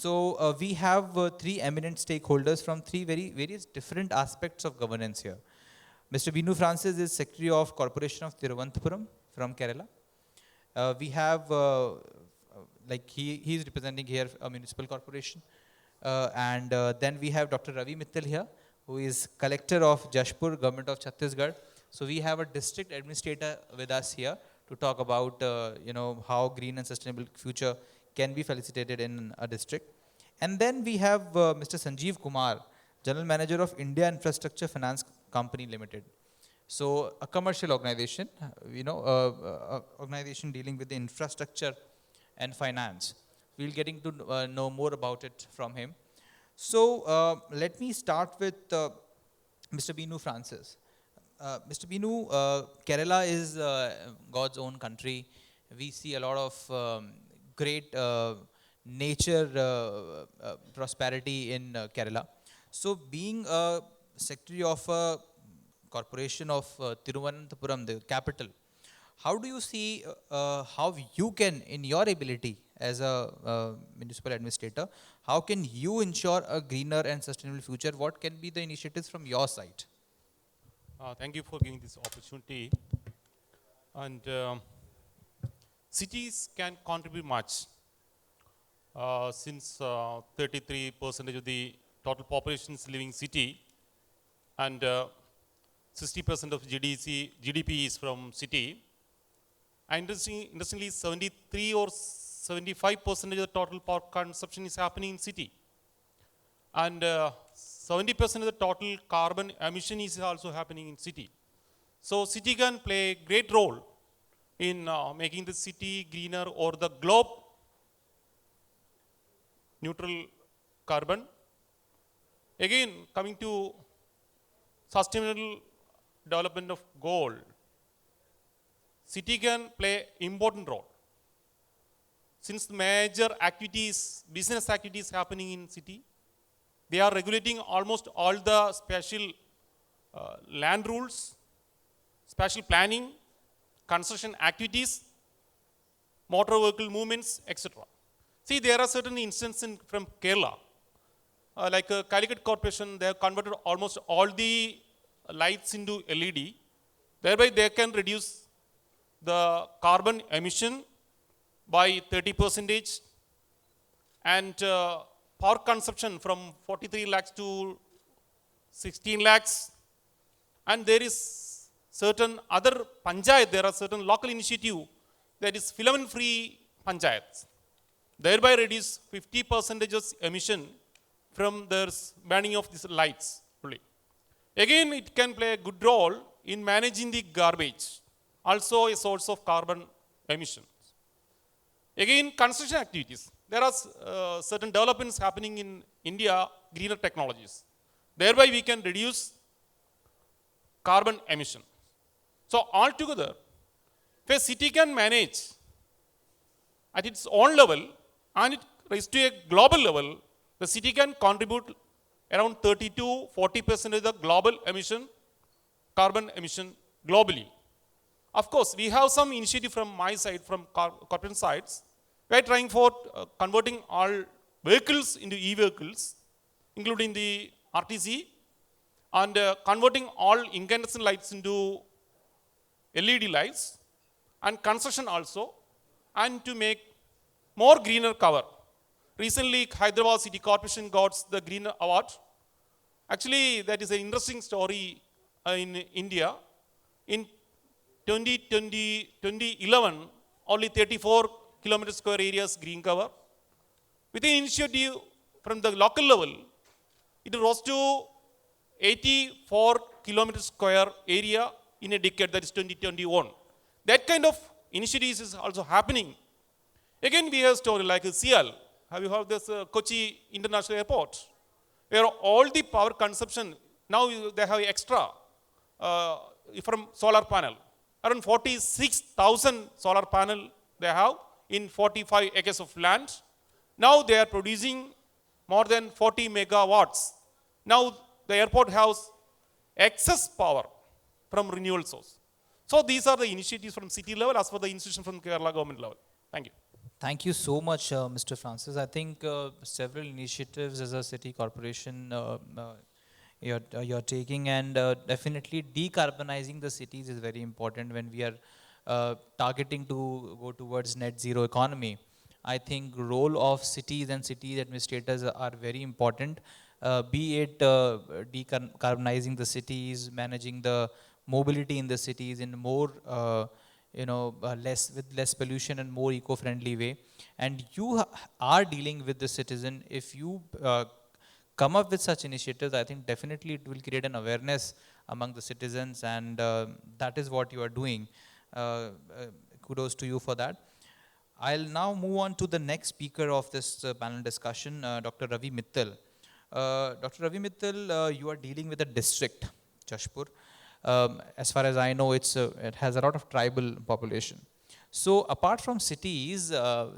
So we have three eminent stakeholders from various different aspects of governance here. Mr. Binu Francis is Secretary of Corporation of Thiruvananthapuram from Kerala. We have, like he is representing here a municipal corporation. And then we have Dr. Ravi Mittal here, who is Collector of Jashpur, Government of Chhattisgarh. So we have a district administrator with us here to talk about how green and sustainable future can be facilitated in a district. And then we have Mr. Sanjeev Kumar, General Manager of India Infrastructure Finance Company Limited. So a commercial organization, organization dealing with the infrastructure and finance. We'll getting to know more about it from him. So let me start with Mr. Binu Francis. Mr. Binu, Kerala is God's own country. We see a lot of great nature prosperity in Kerala. So being a secretary of a corporation of Thiruvananthapuram, the capital, how do you see how you can, in your ability as a municipal administrator, how can you ensure a greener and sustainable future? What can be the initiatives from your side? Thank you for giving this opportunity. And cities can contribute much. Since 33% of the total population is living city, and 60% of GDP is from city. And interestingly, 73 or 75% of the total power consumption is happening in city. And 70% of the total carbon emission is also happening in city. So city can play a great role in making the city greener or the globe neutral carbon. Again, coming to sustainable development of goal, city can play important role. Since the major activities, business activities happening in city, they are regulating almost all the special land rules, special planning, construction activities, motor vehicle movements, etc. See, there are certain instances from Kerala, like Calicut Corporation, they have converted almost all the lights into LED. Thereby, they can reduce the carbon emission by 30%, and power consumption from 43 lakhs to 16 lakhs. And there is certain other panchayat, there are certain local initiative that is filament-free panchayats. Thereby reduce 50% emission from their burning of these lights only. Again, it can play a good role in managing the garbage, also a source of carbon emissions. Again, construction activities. There are certain developments happening in India, greener technologies. Thereby, we can reduce carbon emission. So, altogether, if a city can manage at its own level and it rises to a global level, the city can contribute around 30 to 40% of the global emission, carbon emission globally. Of course, we have some initiative from my side, from corporate sides. We are trying for converting all vehicles into e-vehicles, including the RTC, and converting all incandescent lights into LED lights, and construction also, and to make more greener cover. Recently, Hyderabad City Corporation got the Green Award. Actually, that is an interesting story in India. In 2011, only 34 kilometer square areas green cover. With an initiative from the local level, it rose to 84 kilometer square area in a decade, that is 2021. That kind of initiatives is also happening. Again, we have a story like CL. Have you heard this Kochi International Airport? Where all the power consumption, now they have extra from solar panel. Around 46,000 solar panel they have in 45 acres of land. Now they are producing more than 40 megawatts. Now the airport has excess power from renewable source. So these are the initiatives from city level as well as the institution from Kerala government level. Thank you. Thank you so much, Mr. Francis. I think several initiatives as a city corporation you're taking, and definitely decarbonizing the cities is very important when we are targeting to go towards net zero economy. I think role of cities and city administrators are very important, be it decarbonizing the cities, managing the mobility in the cities in more less with less pollution and more eco-friendly way. And you are dealing with the citizen. If you come up with such initiatives, I think definitely it will create an awareness among the citizens, and that is what you are doing. Uh, uh, Kudos to you for that. I'll now move on to the next speaker of this panel discussion, Dr. Ravi Mittal. Dr. Ravi Mittal, you are dealing with a district, Jashpur. As far as I know, it has a lot of tribal population. So apart from cities, a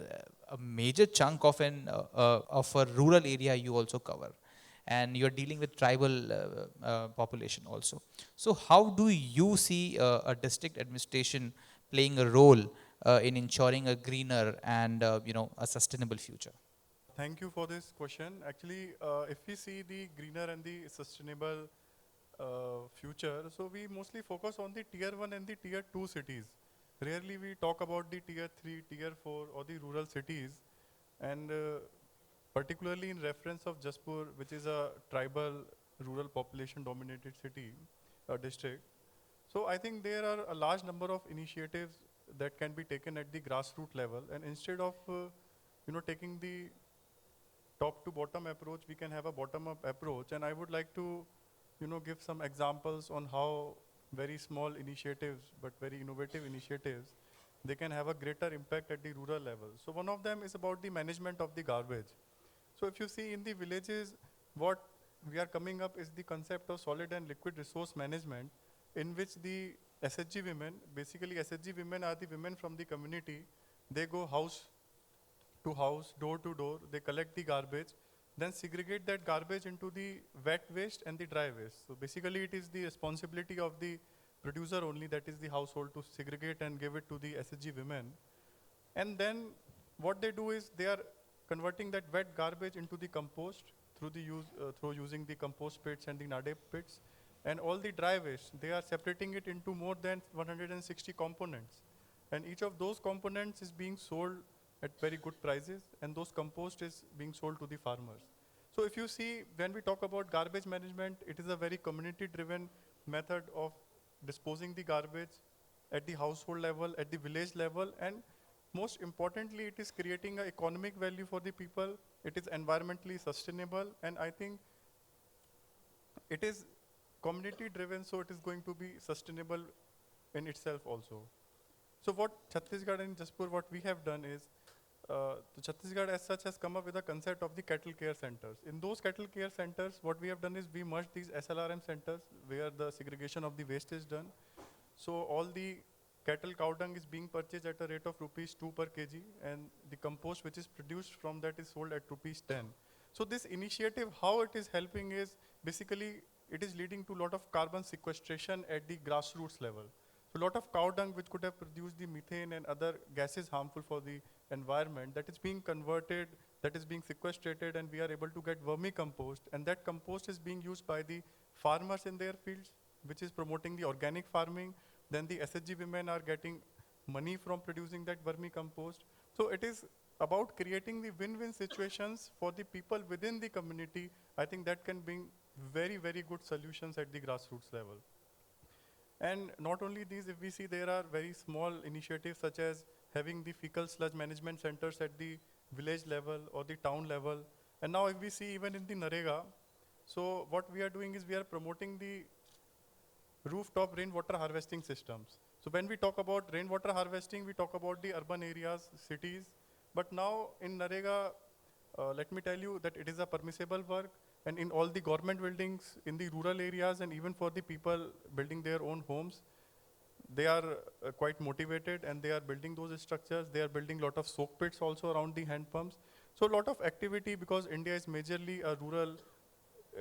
major chunk of of a rural area you also cover, and you're dealing with tribal population also. So how do you see a district administration playing a role in ensuring a greener and a sustainable future? Thank you for this question. Actually, if we see the greener and the sustainable future, so we mostly focus on the tier 1 and the tier 2 cities. Rarely we talk about the tier 3, tier 4 or the rural cities. And particularly in reference of Jashpur, which is a tribal rural population dominated city, district. So I think there are a large number of initiatives that can be taken at the grassroots level. And instead of taking the top to bottom approach, we can have a bottom up approach. And I would like to, give some examples on how very small initiatives, but very innovative initiatives, they can have a greater impact at the rural level. So one of them is about the management of the garbage. So if you see in the villages, what we are coming up is the concept of solid and liquid resource management, in which the SHG women, basically SHG women are the women from the community, they go house to house, door to door, they collect the garbage, then segregate that garbage into the wet waste and the dry waste. So basically it is the responsibility of the producer only, that is the household, to segregate and give it to the SHG women. And then what they do is they are converting that wet garbage into the compost through using the compost pits and the nade pits. And all the dry waste, they are separating it into more than 160 components. And each of those components is being sold at very good prices, and those compost is being sold to the farmers. So if you see, when we talk about garbage management, it is a very community-driven method of disposing the garbage at the household level, at the village level, and most importantly, it is creating an economic value for the people. It is environmentally sustainable, and I think it is community-driven, so it is going to be sustainable in itself also. So what Chhattisgarh and Jashpur, what we have done is, Chhattisgarh as such has come up with a concept of the cattle care centers. In those cattle care centers, what we have done is we merged these SLRM centers where the segregation of the waste is done. So all the cattle cow dung is being purchased at a rate of rupees 2 per kg, and the compost which is produced from that is sold at rupees 10. So this initiative, how it is helping is basically it is leading to a lot of carbon sequestration at the grassroots level. So a lot of cow dung which could have produced the methane and other gases harmful for the environment, that is being converted, that is being sequestrated, and we are able to get vermicompost, and that compost is being used by the farmers in their fields, which is promoting the organic farming. Then the SHG women are getting money from producing that vermicompost. So it is about creating the win-win situations for the people within the community. I think that can bring very, very good solutions at the grassroots level. And not only these, if we see, there are very small initiatives such as having the fecal sludge management centers at the village level or the town level. And now if we see even in the Narega, so what we are doing is we are promoting the rooftop rainwater harvesting systems. So when we talk about rainwater harvesting, we talk about the urban areas, cities. But now in Narega, let me tell you that it is a permissible work. And in all the government buildings, in the rural areas, and even for the people building their own homes, they are quite motivated and they are building those structures. They are building a lot of soak pits also around the hand pumps. So a lot of activity, because India is majorly a rural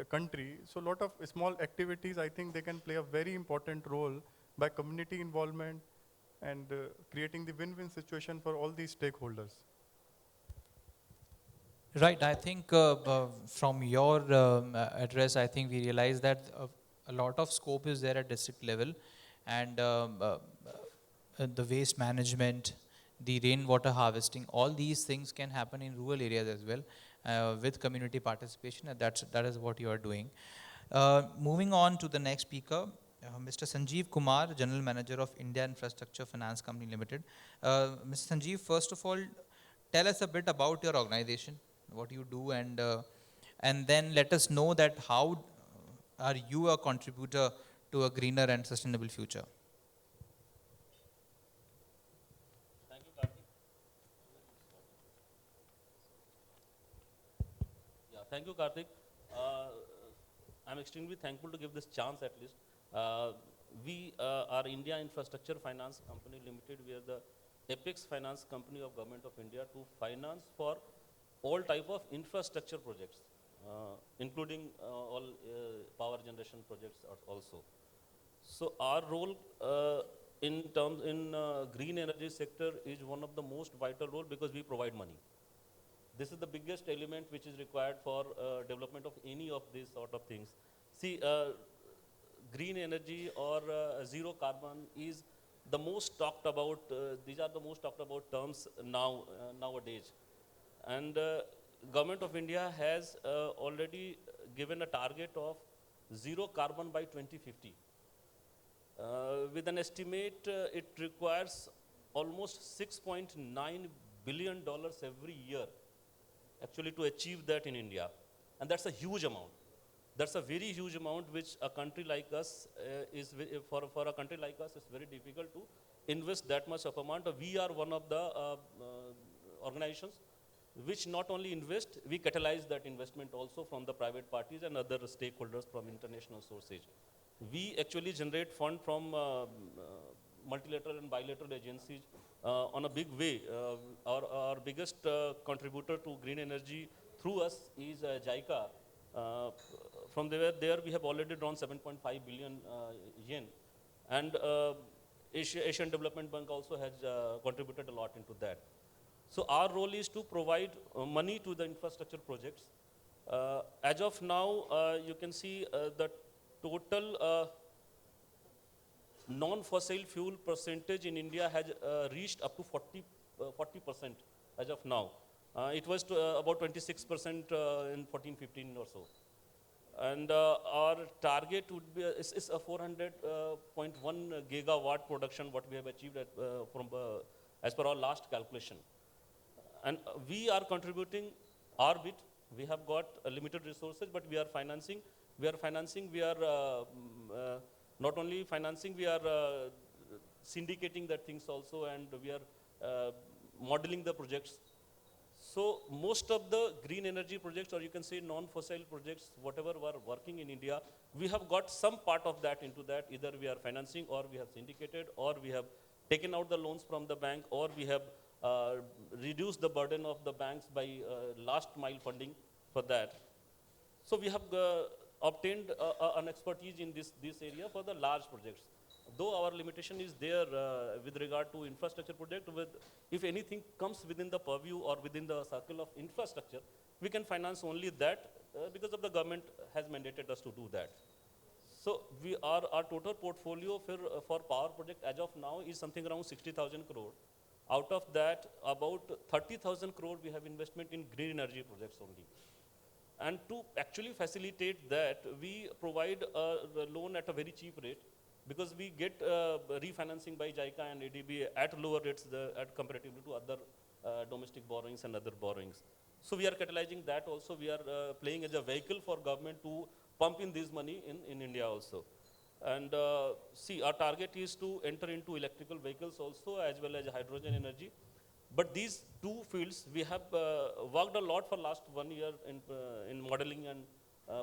country. So a lot of small activities, I think they can play a very important role by community involvement and creating the win-win situation for all these stakeholders. Right. I think from your address, I think we realize that a lot of scope is there at district level, and the waste management, the rainwater harvesting, all these things can happen in rural areas as well with community participation, and that is what you are doing. Moving on to the next speaker, Mr. Sanjeev Kumar, General Manager of India Infrastructure Finance Company Limited. Mr. Sanjeev, first of all, tell us a bit about your organization, what you do, and then let us know that how are you a contributor to a greener and sustainable future. Thank you, Kartik. Yeah, thank you, Kartik. I'm extremely thankful to give this chance at least. We are India Infrastructure Finance Company Limited. We are the apex finance company of Government of India to finance for all type of infrastructure projects, including all power generation projects also. So our role in green energy sector is one of the most vital role because we provide money. This is the biggest element which is required for development of any of these sort of things. See, green energy or zero carbon is the most talked about, these are the most talked about terms nowadays. And Government of India has already given a target of zero carbon by 2050. With an estimate, it requires almost $6.9 billion every year actually to achieve that in India. And that's a huge amount. That's a very huge amount which a country like us for a country like us, it's very difficult to invest that much of amount. We are one of the organizations which not only invest, we catalyze that investment also from the private parties and other stakeholders from international sources. We actually generate fund from multilateral and bilateral agencies on a big way. Our biggest contributor to green energy through us is JICA. From there we have already drawn 7.5 billion yen. And Asian Development Bank also has contributed a lot into that. So our role is to provide money to the infrastructure projects. As of now, you can see the total non-fossil fuel percentage in India has reached up to 40% as of now. It was about 26% in 14-15 or so. And our target would be is a 400.1 gigawatt production what we have achieved as per our last calculation. And we are contributing our bit. We have got limited resources, but we are financing. We are not only financing, we are syndicating that things also, and we are modeling the projects. So most of the green energy projects, or you can say non-fossil projects, whatever were working in India, we have got some part of that into that. Either we are financing, or we have syndicated, or we have taken out the loans from the bank, or we have reduced the burden of the banks by last mile funding for that. So we have obtained an expertise in this area for the large projects. Though our limitation is there with regard to infrastructure project, if anything comes within the purview or within the circle of infrastructure, we can finance only that because of the government has mandated us to do that. So our total portfolio for power project as of now is something around 60,000 crore. Out of that, about 30,000 crore we have investment in green energy projects only. And to actually facilitate that, we provide a loan at a very cheap rate, because we get refinancing by JICA and ADB at lower rates comparatively to other domestic borrowings and other borrowings. So we are catalyzing that also. We are playing as a vehicle for government to pump in this money in India also. And see, our target is to enter into electrical vehicles also, as well as hydrogen energy. But these two fields, we have worked a lot for last 1 year in modeling and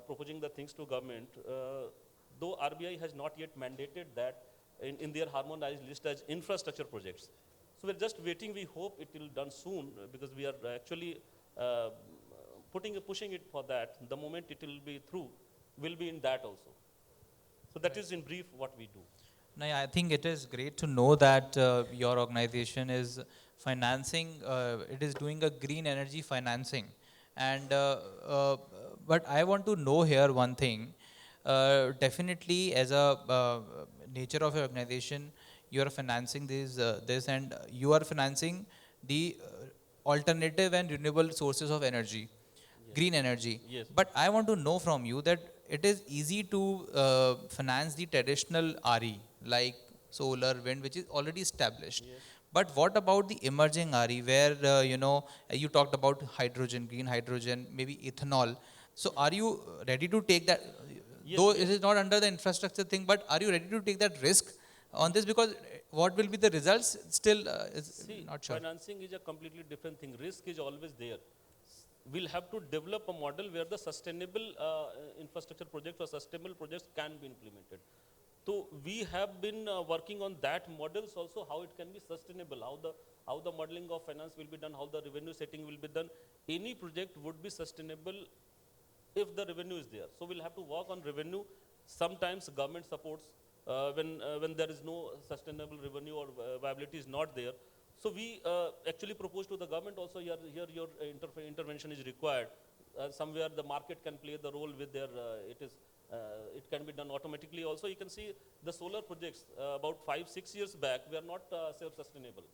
proposing the things to government. Though RBI has not yet mandated that in their harmonized list as infrastructure projects. So we're just waiting. We hope it will done soon, because we are actually pushing it for that. The moment it will be through, we'll be in that also. So that is in brief what we do. No, I think it is great to know that your organization is financing, it is doing a green energy financing. And but I want to know here one thing. Definitely, as a nature of your organization, you are financing this, and you are financing the alternative and renewable sources of energy, green energy. Yes. But I want to know from you that it is easy to finance the traditional RE like solar, wind, which is already established. Yes. But what about the emerging RE where, you talked about hydrogen, green hydrogen, maybe ethanol. So are you ready to take that, Yes, though yes. it is not under the infrastructure thing, but are you ready to take that risk on this? Because what will be the results still is See, not sure. financing is a completely different thing. Risk is always there. We'll have to develop a model where the sustainable infrastructure projects or sustainable projects can be implemented. So we have been working on that models also, how it can be sustainable, how the modeling of finance will be done, how the revenue setting will be done. Any project would be sustainable if the revenue is there. So we'll have to work on revenue. Sometimes government supports when there is no sustainable revenue or viability is not there. So we actually propose to the government also here your intervention is required. Somewhere the market can play the role with their, it can be done automatically also. You can see the solar projects about 5-6 years back were not self-sustainable.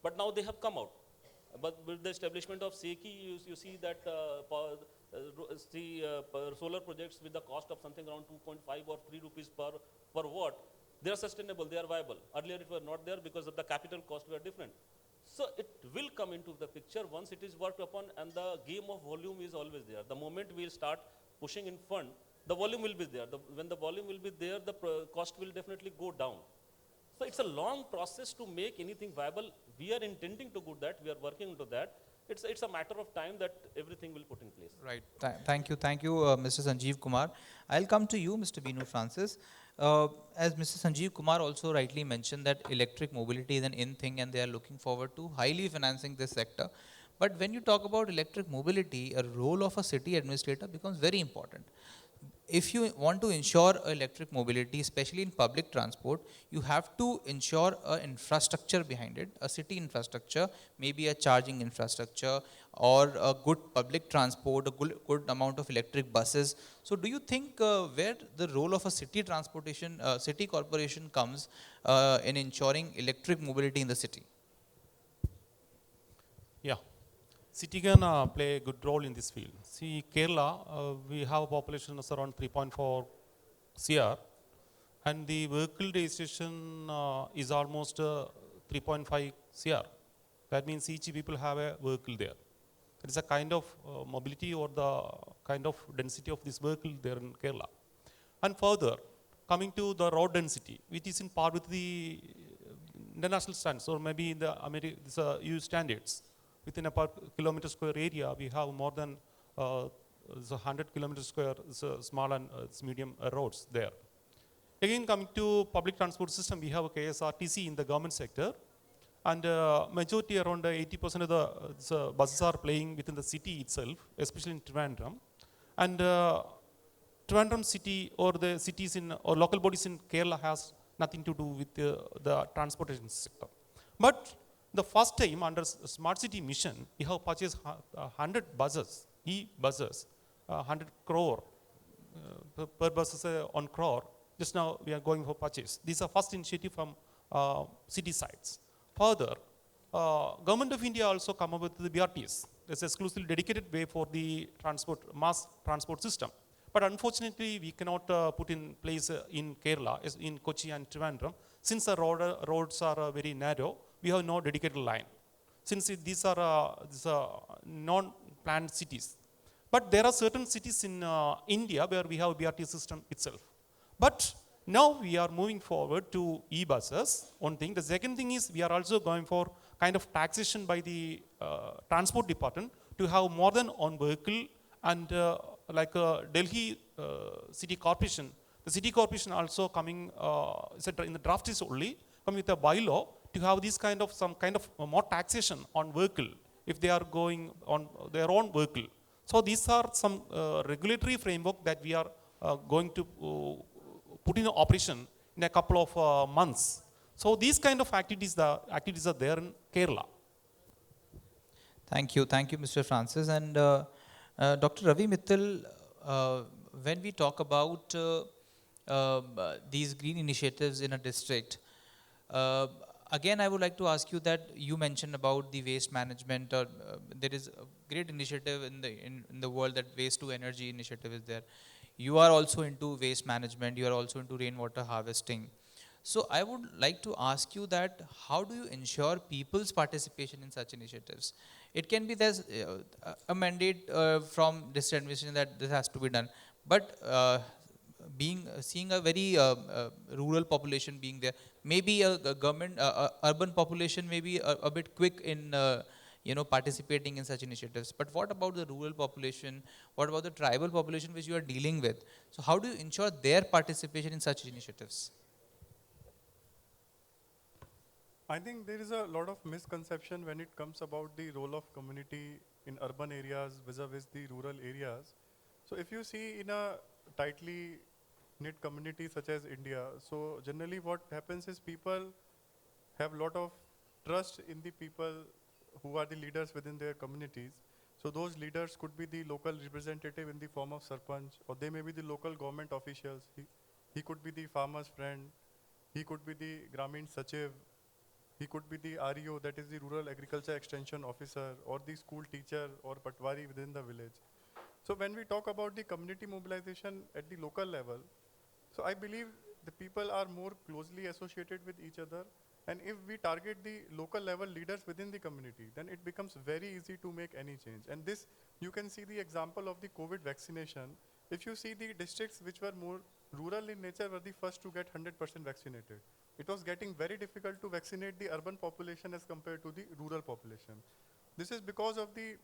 But now they have come out. But with the establishment of SECI, you see that solar projects with the cost of something around 2.5 or 3 rupees per watt, they are sustainable, they are viable. Earlier it was not there because of the capital cost were different. So it will come into the picture once it is worked upon, and the game of volume is always there. The moment we will start pushing in fund, the volume will be there. When the volume will be there, the cost will definitely go down. So it's a long process to make anything viable. We are intending to do that. We are working into that. It's a matter of time that everything will put in place. Right. Thank you, Mr. Sanjeev Kumar. I'll come to you, Mr. Binu Francis. As Mr. Sanjeev Kumar also rightly mentioned that electric mobility is an in thing, and they are looking forward to highly financing this sector. But when you talk about electric mobility, a role of a city administrator becomes very important. If you want to ensure electric mobility, especially in public transport, you have to ensure an infrastructure behind it, a city infrastructure, maybe a charging infrastructure or a good public transport, a good amount of electric buses. So do you think where the role of a city transportation, city corporation comes in ensuring electric mobility in the city? Yeah. City can play a good role in this field. See, Kerala, we have a population of around 3.4 CR, and the vehicle registration is almost 3.5 CR. That means each people have a vehicle there. There is a kind of mobility or the kind of density of this vehicle there in Kerala. And further, coming to the road density, which is in par with the international standards or maybe the EU standards. Within a per kilometer square area, we have more than 100 kilometers square small and medium roads there. Again, coming to public transport system, we have a KSRTC in the government sector, and majority around 80% of the buses are playing within the city itself, especially in Trivandrum. And Trivandrum city or the cities in or local bodies in Kerala has nothing to do with the transportation sector. But the first time under Smart City Mission, we have purchased 100 buses, e-buses, 100 crore per bus is on crore. Just now we are going for purchase. This is a first initiative from city sides. Further, Government of India also come up with the BRTs. There's an exclusively dedicated way for the mass transport system. But unfortunately, we cannot put in place in Kerala, in Kochi and Trivandrum, since the roads are very narrow. We have no dedicated line. Since these are non-planned cities. But there are certain cities in India where we have a BRT system itself. But now we are moving forward to e-buses, one thing. The second thing is we are also going for kind of taxation by the transport department to have more than one vehicle, and like Delhi City Corporation, the City Corporation also coming in the draft is only coming with a bylaw to have this kind of some kind of more taxation on vehicle if they are going on their own vehicle. So these are some regulatory framework that we are going to put in operation in a couple of months. So these kind of activities are there in Kerala. Thank you, Mr. Francis. And Dr. Ravi Mittal, when we talk about these green initiatives in a district, uh, again, I would like to ask you that you mentioned about the waste management, or there is a great initiative in the world, that waste to energy initiative is there. You are also into waste management. You are also into rainwater harvesting. So I would like to ask you that how do you ensure people's participation in such initiatives? It can be there's a mandate from district administration that this has to be done, but seeing a very rural population being there, maybe a government urban population may be a bit quick in participating in such initiatives. But what about the rural population? What about the tribal population which you are dealing with? So how do you ensure their participation in such initiatives? I think there is a lot of misconception when it comes about the role of community in urban areas vis-a-vis the rural areas. So if you see in a tightly knit community such as India, so generally what happens is people have a lot of trust in the people who are the leaders within their communities. So those leaders could be the local representative in the form of sarpanch, or they may be the local government officials. He could be the farmer's friend. He could be the Gramin Sachiv. He could be the REO, that is the Rural Agriculture Extension Officer, or the school teacher or patwari within the village. So when we talk about the community mobilization at the local level, so I believe the people are more closely associated with each other. And if we target the local level leaders within the community, then it becomes very easy to make any change. And this, you can see the example of the COVID vaccination. If you see the districts which were more rural in nature were the first to get 100% vaccinated. It was getting very difficult to vaccinate the urban population as compared to the rural population. This is because of the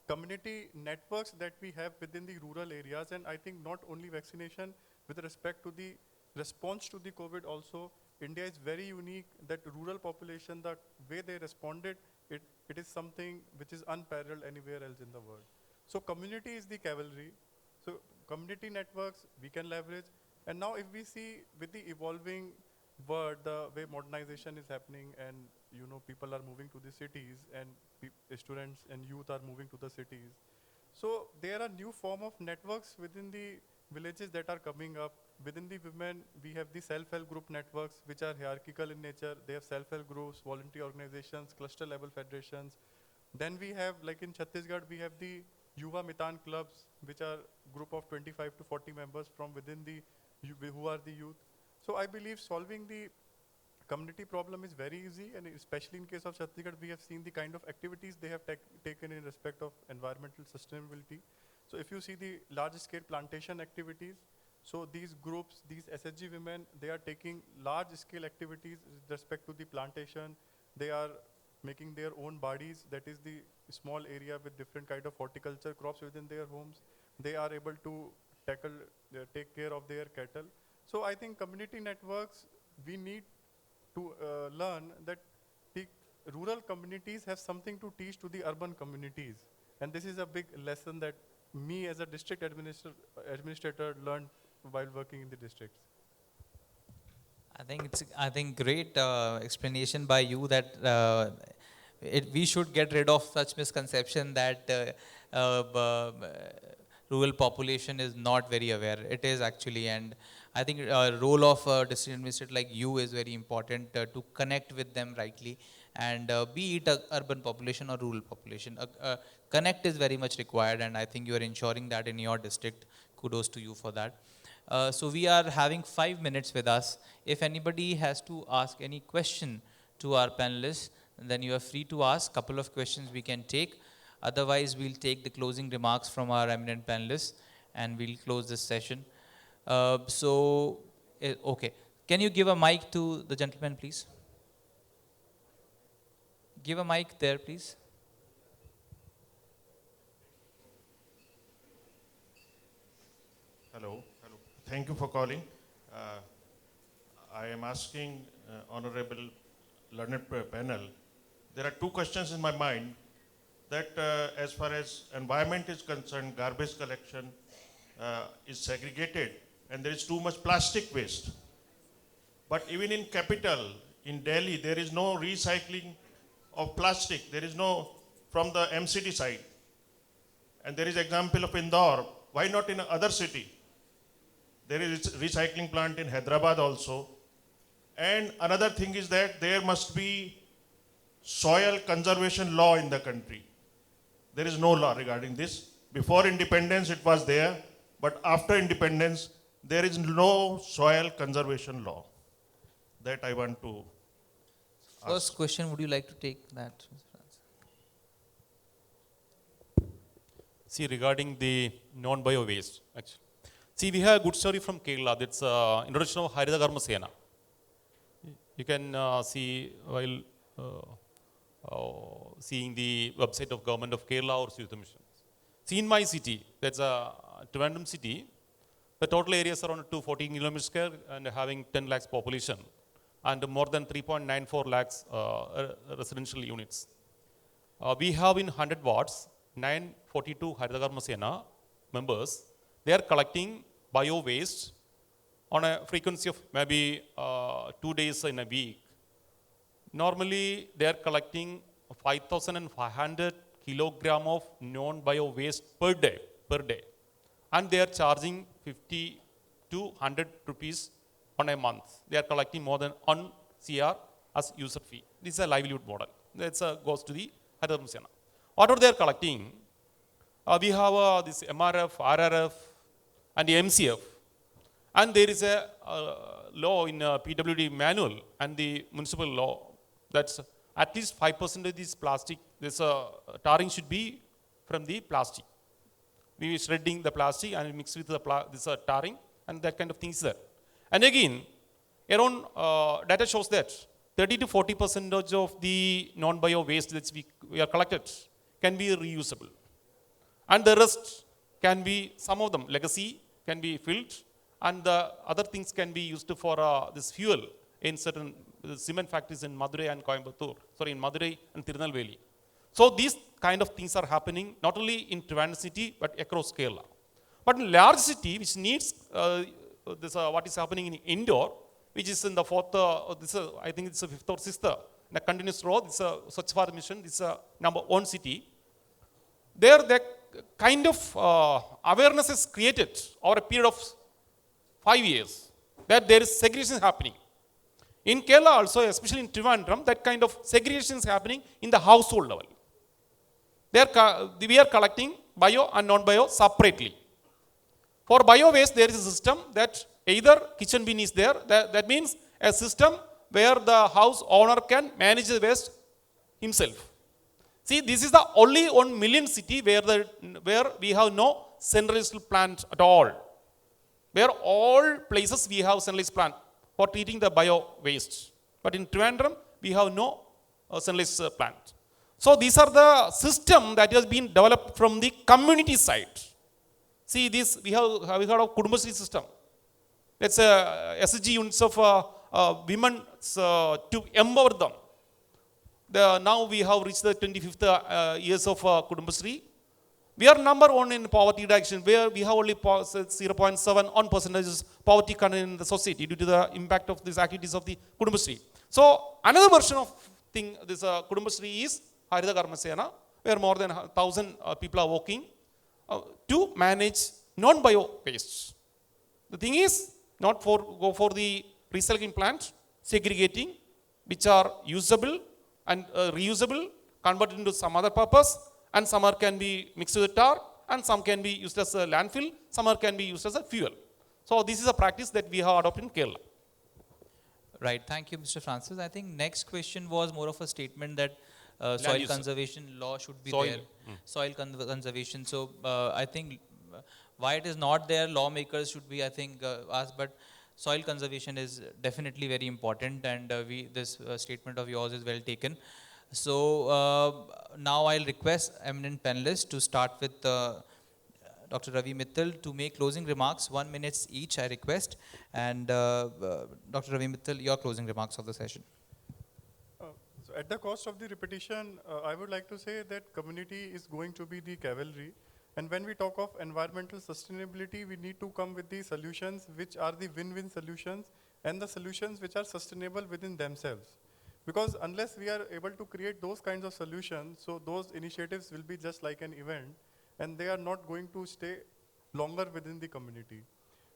community networks that we have within the rural areas, and I think not only vaccination, with respect to the response to the COVID also, India is very unique that rural population, the way they responded, it is something which is unparalleled anywhere else in the world. So community is the cavalry. So community networks we can leverage. And now if we see with the evolving world, the way modernization is happening, and people are moving to the cities, and students and youth are moving to the cities. So there are new form of networks within the villages that are coming up. Within the women, we have the self-help group networks, which are hierarchical in nature. They have self-help groups, volunteer organizations, cluster level federations. Then we have, like in Chhattisgarh, we have the Yuva Mitan clubs, which are group of 25 to 40 members from within the, who are the youth. So I believe solving the community problem is very easy, and especially in case of Chhattisgarh, we have seen the kind of activities they have taken in respect of environmental sustainability. So if you see the large-scale plantation activities, so these groups, these SHG women, they are taking large-scale activities with respect to the plantation. They are making their own bodies, that is the small area with different kind of horticulture crops within their homes. They are able to take care of their cattle. So I think community networks, we need to learn that the rural communities have something to teach to the urban communities. And this is a big lesson that me as a district administrator learned while working in the districts. I think great explanation by you that we should get rid of such misconception that rural population is not very aware. It is actually, and I think role of district administrator like you is very important to connect with them rightly, and be it a urban population or rural population, connect is very much required, and I think you are ensuring that in your district. Kudos to you for that. So we are having 5 minutes with us. If anybody has to ask any question to our panelists, then you are free to ask. Couple of questions we can take. Otherwise, we'll take the closing remarks from our eminent panelists, and we'll close this session. Okay. Can you give a mic to the gentleman, please? Give a mic there, please. Hello. Hello. Thank you for calling. I am asking honorable learned panel. There are two questions in my mind. That as far as environment is concerned, garbage collection is segregated, and there is too much plastic waste. But even in capital, in Delhi, there is no recycling of plastic. There is no from the MCD side. And there is example of Indore. Why not in other city? There is recycling plant in Hyderabad also. And another thing is that there must be soil conservation law in the country. There is no law regarding this. Before independence it was there, but after independence there is no soil conservation law. That I want to First question, would you like to take that, Mr. Francis? See, regarding the non-bio waste, actually. See, we have a good story from Kerala. That's introduction of Haridha Sena. You can see while seeing the website of Government of Kerala or Youth Mission. See, in my city, that's a Trivandrum city. The total area is around 240 kilometers square and having 10 lakhs population and more than 3.94 lakhs residential units. We have in 100 wards, 942 Haridha Sena members. They are collecting bio waste on a frequency of maybe 2 days in a week. Normally, they are collecting 5,500 kilogram of non-bio waste per day, and they are charging 50 to 100 rupees on a month. They are collecting more than 1 CR as user fee. This is a livelihood model. That goes to the Haridha Sena. Whatever they are collecting, we have this MRF, RRF, and the MCF, and there is a law in PWD manual and the municipal law that's at least 5% of this plastic, this tarring should be from the plastic. We are shredding the plastic and mix with the this tarring, and that kind of things there. And again, around data shows that 30 to 40% of the non-bio waste that we are collected can be reusable, and the rest can be, some of them legacy can be filled, and the other things can be used for this fuel in certain cement factories in Madurai and Coimbatore, in Madurai and Tirunelveli. So these kind of things are happening not only in Trivandrum city but across Kerala. But in large city which needs what is happening in Indore, which is in the fourth, I think it's the fifth or sixth, in a continuous row, this is a Swachh Bharat mission, this is a number 1 city. There the kind of awareness is created over a period of 5 years that there is segregation happening. In Kerala also, especially in Trivandrum, that kind of segregation is happening in the household level. We are collecting bio and non-bio separately. For bio waste, there is a system that either kitchen bin is there, that means a system where the house owner can manage the waste himself. See, this is the only 1 million city where we have no centralized plant at all. Where all places we have centralized plant for treating the bio waste. But in Trivandrum, we have no centralized plant. So these are the system that has been developed from the community side. See, this we have heard of Kudumbashree system. That's SG units of women to empower them. Now we have reached the 25th years of Kudumbashree. We are number 1 in poverty reduction, where we have only 0.71% poverty content in the society due to the impact of these activities of the Kudumbashree. So another version of this Kudumbashree is Haridha Sena, where more than 1,000 people are working to manage non-bio waste. The thing is not go for the recycling plant, segregating, which are usable and reusable, converted into some other purpose, and some can be mixed with tar, and some can be used as a landfill, some can be used as a fuel. So this is a practice that we have adopted in Kerala. Right, thank you, Mr. Francis. I think next question was more of a statement that soil conservation law should be there. Soil conservation. So I think why it is not there, lawmakers should be, I think, asked, but soil conservation is definitely very important, and this statement of yours is well taken. So now I'll request eminent panelists to start with Dr. Ravi Mittal to make closing remarks, 1 minute each, I request. And Dr. Ravi Mittal, your closing remarks of the session. So at the cost of the repetition, I would like to say that community is going to be the cavalry. And when we talk of environmental sustainability, we need to come with the solutions which are the win-win solutions and the solutions which are sustainable within themselves. Because unless we are able to create those kinds of solutions, so those initiatives will be just like an event. and they are not going to stay longer within the community.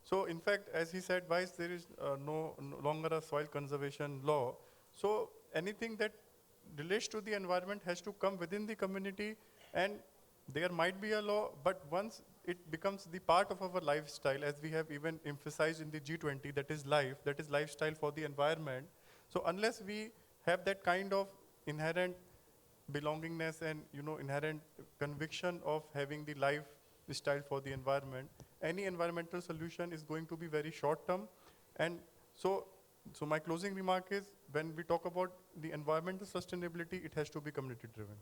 So in fact, as he said, why there is no longer a soil conservation law. So anything that relates to the environment has to come within the community, and there might be a law, but once it becomes the part of our lifestyle, as we have even emphasized in the G20, that is life, that is lifestyle for the environment. So unless we have that kind of inherent belongingness and inherent conviction of having the lifestyle for the environment, any environmental solution is going to be very short term. And so my closing remark is, when we talk about the environmental sustainability, it has to be community driven.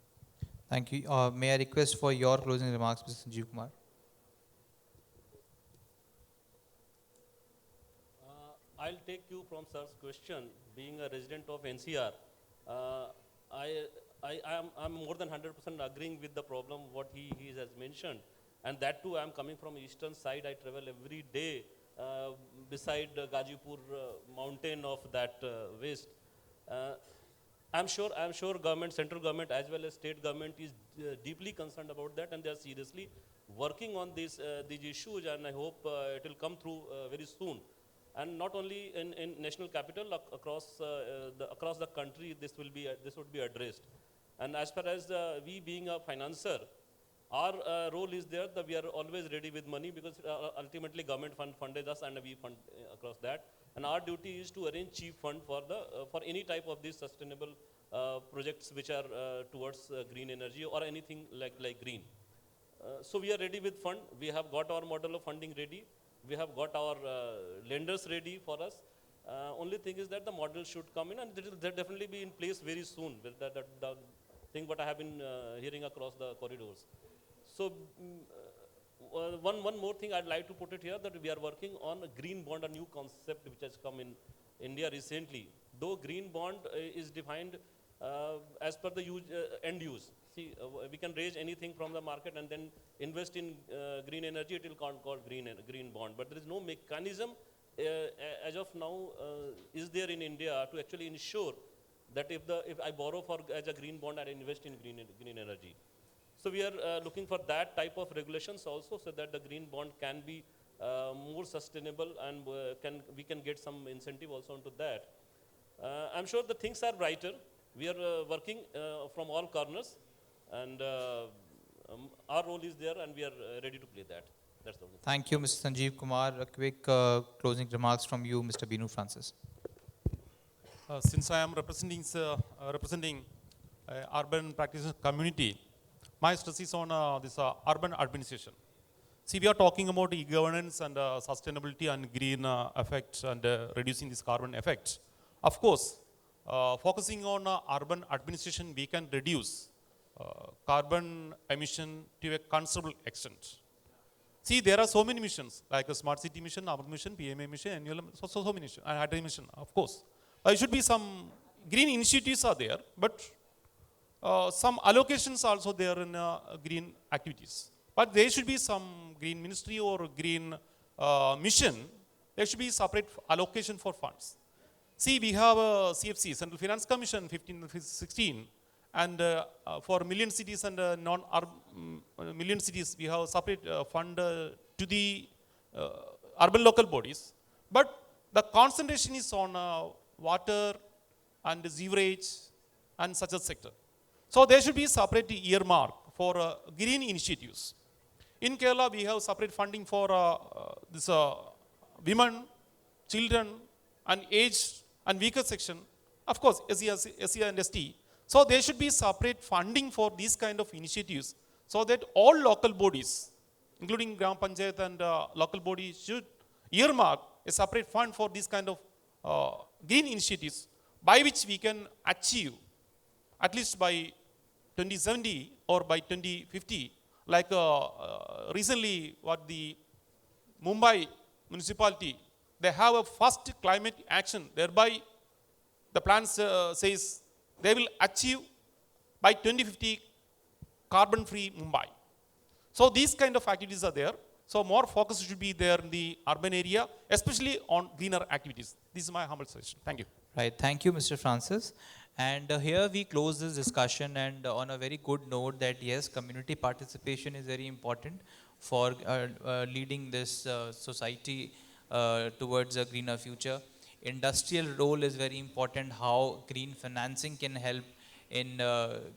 Thank you. May I request for your closing remarks, Mr. Sanjeev Kumar? I'll take you from sir's question. Being a resident of NCR, I'm more than 100% agreeing with the problem what he has mentioned, and that too I'm coming from eastern side. I travel every day beside Gazipur mountain of that waste. I'm sure government, central government as well as state government is deeply concerned about that, and they are seriously working on these issues, and I hope it will come through very soon. And not only in national capital, across the country, this would be addressed. And as far as we being a financer, our role is there that we are always ready with money, because ultimately government funded us and we fund across that. And our duty is to arrange cheap fund for any type of these sustainable projects which are towards green energy or anything like green. So we are ready with fund. We have got our model of funding ready. We have got our lenders ready for us. Only thing is that the model should come in, and it will definitely be in place very soon. With the thing what I have been hearing across the corridors. So one more thing I'd like to put it here, that we are working on a green bond, a new concept which has come in India recently. Though green bond is defined as per the end use. See, we can raise anything from the market and then invest in green energy. It will called green bond. But there is no mechanism as of now is there in India to actually ensure that if I borrow as a green bond, I invest in green energy. So we are looking for that type of regulations also, so that the green bond can be more sustainable, and we can get some incentive also onto that. I'm sure the things are brighter. We are working from all corners, and our role is there, and we are ready to play that. That's the only thing. Thank you, Mr. Sanjeev Kumar. A quick closing remarks from you, Mr. Binu Francis. Since I am representing urban practitioners community, my stress is on this urban administration. See, we are talking about e-governance and sustainability and green effects and reducing this carbon effects. Of course, focusing on urban administration, we can reduce carbon emission to a considerable extent. See, there are so many missions, like a smart city mission, urban mission, PMA mission, annual, so many missions, and hydrogen mission, of course. There should be some green initiatives are there, but some allocations also there in green activities. But there should be some green ministry or green mission. There should be separate allocation for funds. See, we have a CFC, Central Finance Commission, 15-16, and for million cities and non-million cities, we have separate fund to the urban local bodies. But the concentration is on water and sewerage and such a sector. So there should be separate earmark for green initiatives. In Kerala, we have separate funding for this women, children, and aged and weaker section. Of course, SC and ST. So there should be separate funding for these kind of initiatives, so that all local bodies, including Gram Panchayat and local bodies, should earmark a separate fund for these kind of green initiatives, by which we can achieve, at least by 2070 or by 2050, like recently what the Mumbai municipality, they have a first climate action, thereby the plan says they will achieve by 2050 carbon-free Mumbai. So these kind of activities are there. So more focus should be there in the urban area, especially on greener activities. This is my humble suggestion. Thank you. Right. Thank you, Mr. Francis. And here we close this discussion, and on a very good note that yes, community participation is very important for leading this society towards a greener future. Industrial role is very important, how green financing can help in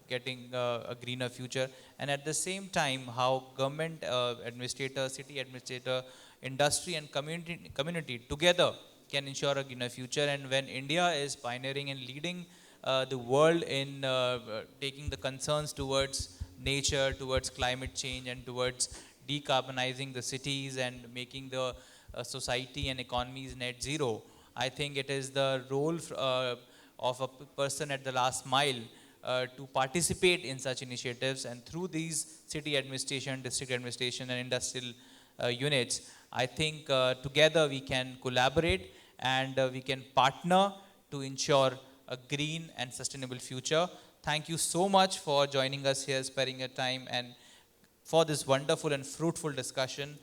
getting a greener future, and at the same time how government administrator, city administrator, industry and community together can ensure a greener future. And when India is pioneering and leading the world in taking the concerns towards nature, towards climate change, and towards decarbonizing the cities and making the society and economies net zero, I think it is the role of a person at the last mile to participate in such initiatives, and through these city administration, district administration and industrial units, I think together we can collaborate and we can partner to ensure a green and sustainable future. Thank you so much for joining us here, sparing your time and for this wonderful and fruitful discussion.